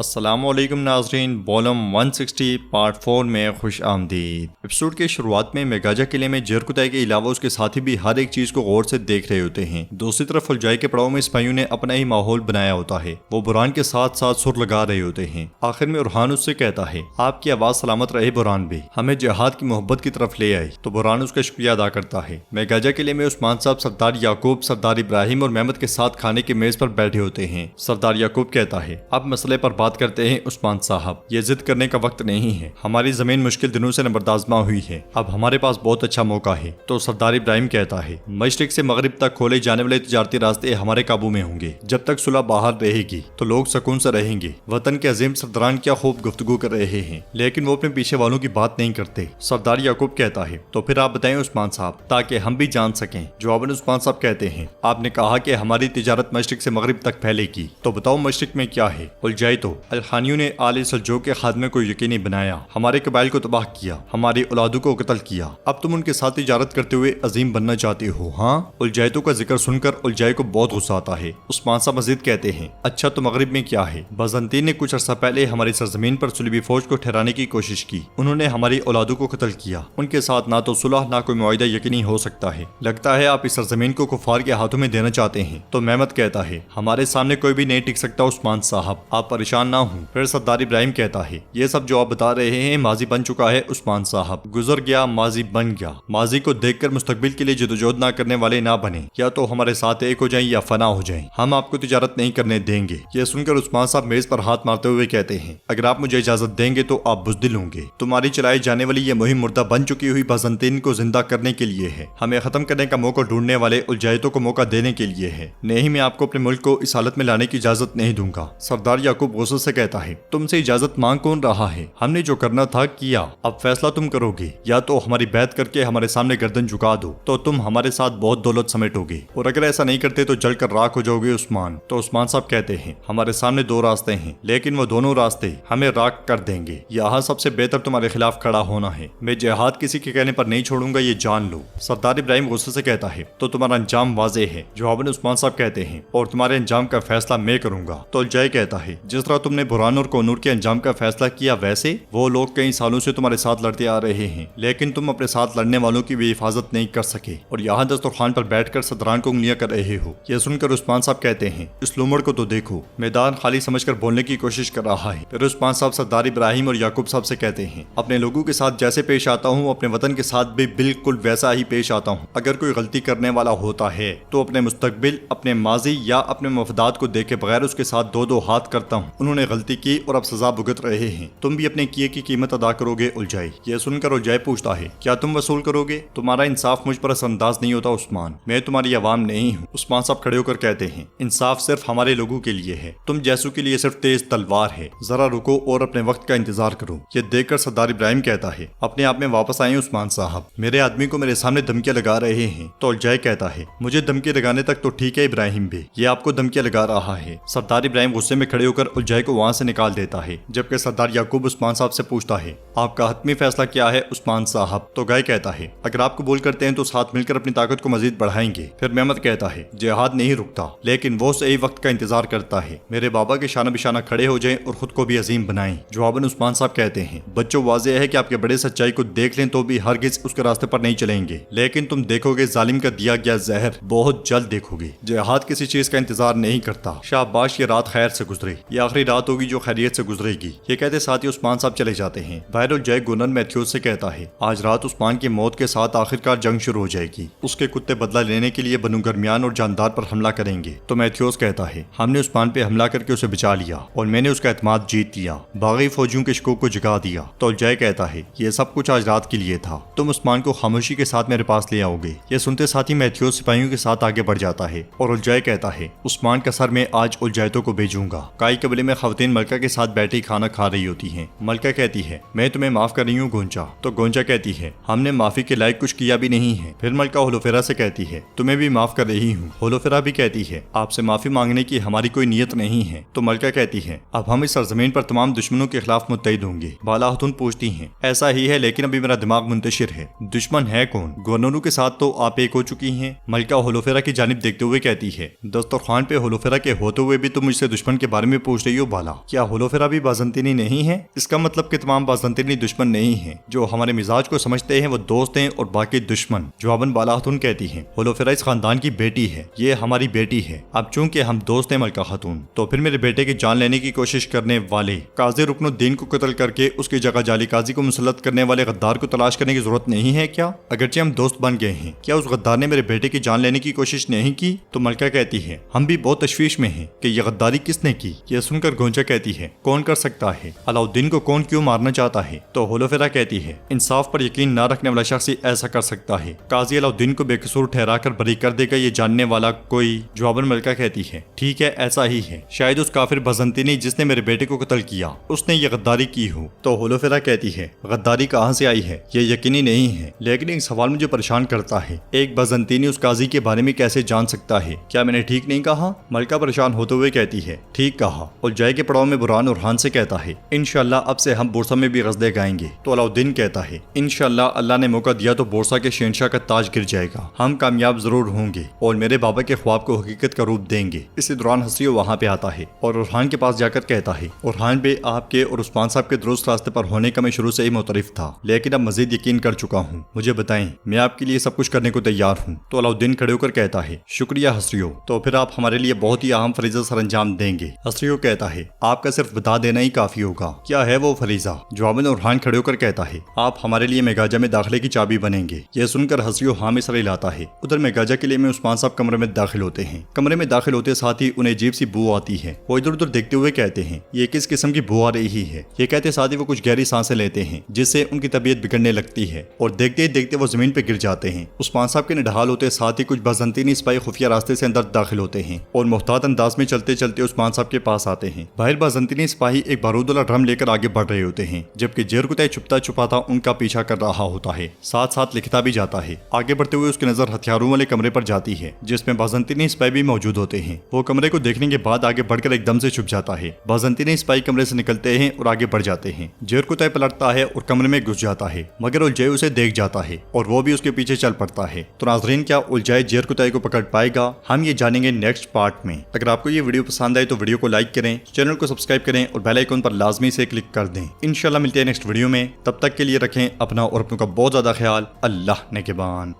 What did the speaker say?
अस्सलामुअलैकुम नाज़रीन, volume 160 part 4 में खुश आमदीद। एपिसोड के शुरुआत में मेगाजा किले में जरकुताई के अलावा उसके साथी भी हर एक चीज को गौर से देख रहे होते हैं। दूसरी तरफ फुलजाई के पड़ाव में सिपाहियों ने अपना ही माहौल बनाया होता है। वो बुरहान के साथ साथ सुर लगा रहे होते हैं। आखिर में बुरहान उससे कहता है, आपकी आवाज सलामत रहे बुरहान भी, हमें जिहाद की मोहब्बत की तरफ ले आए। तो बुरहान उसका शुक्रिया अदा करता है। मेगाजा किले में उस्मान साहब सरदार याकूब, सरदार इब्राहिम और मेहमद के साथ खाने की मेज पर बैठे होते हैं। सरदार याकूब कहता है, अब मसले पर बात करते हैं उस्मान साहब, ये जिद करने का वक्त नहीं है। हमारी जमीन मुश्किल दिनों से नबरदाजमा हुई है, अब हमारे पास बहुत अच्छा मौका है। तो सरदार इब्राहिम कहता है, मशरिक से मगरिब तक खोले जाने वाले तिजारती रास्ते हमारे काबू में होंगे। जब तक सुलह बाहर रहेगी तो लोग सुकून से रहेंगे। वतन के अजीम सरदारान क्या खूब गुफ्तगू कर रहे हैं, लेकिन वो अपने पीछे वालों की बात नहीं करते। सरदार याकूब कहता है, तो फिर आप बताएं उस्मान साहब, ताकि हम भी जान सकें। जवाबन उस्मान साहब कहते हैं, आपने कहा कि हमारी तिजारत मशरिक से मगरिब तक फैलेगी, तो बताओ मशरिक में क्या है। उलझाई तो अलखानियों ने आले सल्जूक के खात्मे को यकीनी बनाया, हमारे कबाइल को तबाह किया, हमारी औलादों को कत्ल किया। अब तुम उनके साथ तिजारत करते हुए अजीम बनना चाहते हो। हाँ, उलझाइतों का जिक्र सुनकर उलझाई को बहुत गुस्सा आता है। उस्मान साहब मजीद कहते हैं, अच्छा तो मगरिब में क्या है। बजंतीन ने कुछ अर्सा पहले हमारी सरजमीन पर सुलभी फौज को ठहराने की कोशिश की। उन्होंने हमारी औलादों को कत्ल किया। उनके साथ ना तो सुलह ना कोई मुआहिदा यकीनी हो सकता है। लगता है आप इस सरजमीन को कुफार के हाथों में देना चाहते हैं। तो मेहमद कहता है, हमारे सामने कोई भी नहीं टिक सकता उस्मान साहब, आप परेशान ना हो। फिर सरदार इब्राहिम कहता है, ये सब जो आप बता रहे हैं माजी बन चुका है उस्मान साहब, गुजर गया, माजी बन गया। माजी को देखकर मुस्तकबिल के लिए जदोजहद ना करने वाले ना बने, या तो हमारे साथ एक हो जाएं या फना हो जाएं। हम आपको तिजारत नहीं करने देंगे। ये सुनकर उस्मान साहब मेज पर हाथ मारते हुए कहते हैं, अगर आप मुझे इजाजत देंगे तो आप बुज़दिल होंगे। तुम्हारी चलाई जाने वाली ये मुहिम मुर्दा बन चुकी हुई बाज़ंतीन को जिंदा करने के लिए है। हमें खत्म करने का मौका ढूंढने वाले उलझाइतों को मौका देने के लिए है। नहीं, मैं आपको अपने मुल्क को इस हालत में लाने की इजाजत नहीं दूंगा। सरदार याकूब गुस्से से कहता है, तुमसे इजाजत मांग कौन रहा है। हमने जो करना था किया, अब फैसला तुम करोगे। या तो हमारी बैत करके हमारे सामने गर्दन झुका दो, तो तुम हमारे साथ बहुत दौलत समेटोगे, और अगर ऐसा नहीं करते तो जलकर राख हो जाओगे उस्मान। तो उस्मान साहब कहते हैं, हमारे सामने दो रास्ते हैं, लेकिन वो दोनों रास्ते हमें राख कर देंगे। यहाँ सबसे बेहतर तुम्हारे खिलाफ खड़ा होना है। मैं जिहाद किसी के कहने पर नहीं छोड़ूंगा, ये जान लो। सरदार इब्राहिम गुस्से से कहता है, तो तुम्हारा अंजाम वाजे है। जवाबन उस्मान साहब कहते हैं, और तुम्हारे अंजाम का फैसला मैं करूंगा। तो जय कहता है, जिस तरह तुमने बुरहान और कोनूर के अंजाम का फैसला किया, वैसे वो लोग कई सालों से तुम्हारे साथ लड़ते आ रहे हैं, लेकिन तुम अपने साथ लड़ने वालों की भी हिफाजत नहीं कर सके, और यहाँ दस्तरखान पर बैठकर सदरान को उंगलियां कर रहे हो। यह सुनकर उस्मान साहब कहते हैं, इस लूमड़ को तो देखो, मैदान खाली समझकर बोलने की कोशिश कर रहा है। फिर उस्मान साहब सरदार इब्राहिम और याकूब साहब से कहते हैं, अपने लोगों के साथ जैसे पेश आता हूँ, अपने वतन के साथ भी बिल्कुल वैसा ही पेश आता हूँ। अगर कोई गलती करने वाला होता है तो अपने मुस्तकबिल, अपने माजी या अपने मफदात को देखे बगैर उसके साथ दो दो हाथ करता हूँ। उन्होंने गलती की और अब सजा भुगत रहे हैं। तुम भी अपने किए की कीमत अदा करोगे उलझाई। यह सुनकर उलझाई पूछता है, क्या तुम वसूल करोगे। तुम्हारा इंसाफ मुझ पर असरअंदाज नहीं होता उस्मान, मैं तुम्हारी आवाम नहीं हूँ। उस्मान साहब खड़े होकर कहते हैं, इंसाफ सिर्फ हमारे लोगों के लिए है, तुम जैसों के लिए सिर्फ तेज तलवार है। जरा रुको और अपने वक्त का इंतजार करो। ये देखकर सरदार इब्राहिम कहता है, अपने आप में वापस आए उस्मान साहब, मेरे आदमी को मेरे सामने धमकियां लगा रहे हैं। तो उलझाई कहता है, मुझे धमकी लगाने तक तो ठीक है इब्राहिम भी, ये आपको धमकियां लगा रहा है। सरदार इब्राहिम गुस्से में खड़े होकर उलझाई को वहां से निकाल देता है, जबकि सरदार याकूब उस्मान साहब से पूछता है, आपका हतमी फैसला क्या है उस्मान साहब। तो गाय कहता है, अगर आप कबूल करते हैं तो साथ मिलकर अपनी ताकत को मजीद बढ़ाएंगे। फिर मेहमद कहता है, जिहाद नहीं रुकता, लेकिन वो सही वक्त का इंतजार करता है। मेरे बाबा के शाना बिशाना खड़े हो जाएं और खुद को भी अजीम बनाएं। जवाबन उस्मान साहब कहते हैं, बच्चों वाज़ेह है कि आपके बड़े सच्चाई को देख लें तो भी हरगिज उसके रास्ते पर नहीं चलेंगे, लेकिन तुम देखोगे जालिम का दिया गया जहर बहुत जल्द देखोगे। जिहाद किसी चीज का इंतजार नहीं करता। शाबाश, ये रात खैर से गुजरे, ये आखिरी रात होगी जो खैरियत से गुजरेगी। ये कहते साथ ही उस्मान साहब चले जाते हैं। बाहर जय गुनन मैथ्यूज से कहता है, आज रात उस्मान की मौत के साथ आखिरकार जंग शुरू हो जाएगी। उसके कुत्ते बदला लेने के लिए बनु गरमियान और जानदार पर हमला करेंगे। तो मैथ्यूज कहता है, हमने उस्मान पे हमला करके उसे बचा लिया और मैंने उसका एतमाद जीत लिया, बागी फौजियों के शकूक को जगा दिया। तो जय कहता है, ये सब कुछ आज रात के लिए था, तुम उस्मान को खामोशी के साथ मेरे पास ले आओगे। ये सुनते साथ ही मैथ्यूज सिपाहियों के साथ आगे बढ़ जाता है और उलझाई कहता है, उस्मान का सर मैं आज उलझाइतों को भेजूंगा। काई कबीले में खवातीन मलका के साथ बैठी खाना खा रही होती हैं। मलका कहती है, मैं तुम्हें माफ कर रही हूँ गोंचा। तो गोंचा कहती है, हमने माफी के लायक कुछ किया भी नहीं है। फिर मलका होलोफेरा से कहती है, तुम्हें भी माफ कर रही हूँ। होलोफेरा भी कहती है, आपसे माफी मांगने की हमारी कोई नीयत नहीं है। तो मलका कहती है, अब हम इस सरजमीन पर तमाम दुश्मनों के खिलाफ मुत्तहिद होंगे। बाला खातून पूछती हैं, ऐसा ही है, लेकिन अभी मेरा दिमाग मुंतशिर है, दुश्मन है कौन। गवर्नरों के साथ तो आप एक हो चुकी हैं। मलका होलोफेरा की जानिब देखते हुए कहती है, दस्तरखान पे होलोफेरा के होते हुए भी तुम मुझसे दुश्मन के बारे में पूछ रही हो वाला। क्या होलोफेरा भी बाज़ंतीनी नहीं है? इसका मतलब कि तमाम बाज़ंतीनी दुश्मन नहीं है। जो हमारे मिजाज को समझते हैं वो दोस्त हैं और बाकी दुश्मन। जवाबन बाला खातून कहती है होलोफेरा इस खानदान की बेटी है, ये हमारी बेटी है। अब चूंकि हम दोस्त हैं मलका खातून, तो फिर मेरे बेटे की जान लेने की कोशिश करने वाले काजी रुकनुद्दीन को कत्ल करके उसकी जगह जाली काजी को मुसल्लत करने वाले गद्दार को तलाश करने की जरूरत नहीं है क्या? अगरचे हम दोस्त बन गए हैं, क्या उस गद्दार ने मेरे बेटे की जान लेने की कोशिश नहीं की? तो मलका कहती है हम भी बहुत तशवीश में हैं कि यह गद्दारी किसने की। यह सुनकर गोंजा कहती है कौन कर सकता है? अलाउद्दीन को कौन क्यों मारना चाहता है? तो होलोफेरा कहती है इंसाफ पर यकीन न रखने वाला शख्स ही ऐसा कर सकता है। काजी अलाउद्दीन को बेकसूर ठहराकर बरी कर देगा ये जानने वाला कोई। जवाबन मलका कहती है ठीक है, ऐसा ही है। शायद उस काफिर बाज़ंतीनी जिसने मेरे बेटे को कत्ल किया उसने ये गद्दारी की हो। तो होलोफेरा कहती है गद्दारी कहाँ से आई है ये यकीनी नहीं है, लेकिन एक सवाल मुझे परेशान करता है, एक बाज़ंतीनी उस काजी के बारे में कैसे जान सकता है? क्या मैंने ठीक नहीं कहा? मलका परेशान होते हुए कहती है ठीक कहा। उलझाई के पड़ाव में बुरहान और हान से कहता है इंशाल्लाह अब से हम बोरसा में भी गज़दे गाएंगे। तो अलाउद्दीन कहता है इंशाल्लाह अल्लाह ने मौका दिया तो बोरसा के शहंशाह का ताज गिर जाएगा, हम कामयाब जरूर होंगे और मेरे बाबा के ख्वाब को हकीकत का रूप देंगे। इसी दौरान हसीओ वहाँ पे आता है और उरहान के पास जाकर कहता है उरहान बे आपके और उस्मान साहब के दुरुस्त रास्ते पर होने का मैं शुरू से ही मुतरिफ था, लेकिन अब मजीद यकीन कर चुका हूँ। मुझे बताएं, मैं आपके लिए सब कुछ करने को तैयार हूँ। तो अलाउद्दीन खड़े होकर कहता है शुक्रिया हसरियो, तो फिर आप हमारे लिए बहुत ही अहम फरीजा सर अंजाम देंगे। हसरियो कहता है आपका सिर्फ बता देना ही काफी होगा। क्या है वो फरीजा? जवाबन उरहान खड़े होकर कहता है आप हमारे लिए मेगाजा में दाखिले की चाबी बनेंगे। यह सुनकर हसरियो हाँ में सर हिलाता है। उधर मेगाजा किले में उस्मान साहब कमरे में दाखिल होते हैं। कमरे में दाखिल होते साथ ही उन्हें अजीब सी बू आती है। वो इधर उधर देखते हुए कहते हैं ये किस किस्म की बू आ रही है? ये कहते साथ ही वो कुछ गहरी सांसें लेते हैं जिससे उनकी तबीयत बिगड़ने लगती है और देखते ही देखते वो जमीन पे गिर जाते हैं। उस्मान साहब के निढाल होते साथ ही कुछ बाज़ंतीनी सिपाही खुफिया रास्ते से अंदर दाखिल होते हैं और मुहतात अंदाज में चलते चलते उस्मान साहब के पास आते हैं। बाहर बाज़ंतीनी सिपाही एक बारूद वाला ड्रम लेकर आगे बढ़ रहे होते हैं, जबकि जेरकुतै छुपता छुपाता उनका पीछा कर रहा होता है, साथ साथ लिखता भी जाता है। आगे बढ़ते हुए उसकी नजर हथियारों वाले कमरे पर जाती है जिसमें बाज़ंतीनी सिपाही भी मौजूद होते हैं। वो कमरे को देखने के बाद आगे बढ़कर एकदम से छुप जाता है। बाज़ंतीनी सिपाही कमरे से निकलते हैं और आगे बढ़ जाते हैं। जेरकुतै पलटता है और कमरे में घुस जाता है, मगर उलझाई उसे देख जाता है और वो भी उसके पीछे चल पड़ता है। तो नाज़रीन, क्या उलझाई जेरकुतै को पकड़ पाएगा? हम ये जानेंगे नेक्स्ट पार्ट में। अगर आपको ये वीडियो पसंद आए तो वीडियो को लाइक करें, चैनल को सब्सक्राइब करें और बेल आइकन पर लाजमी से क्लिक कर दें। इंशाल्लाह मिलते हैं नेक्स्ट वीडियो में। तब तक के लिए रखें अपना और अपनों का बहुत ज्यादा ख्याल। अल्लाह नेगेबान।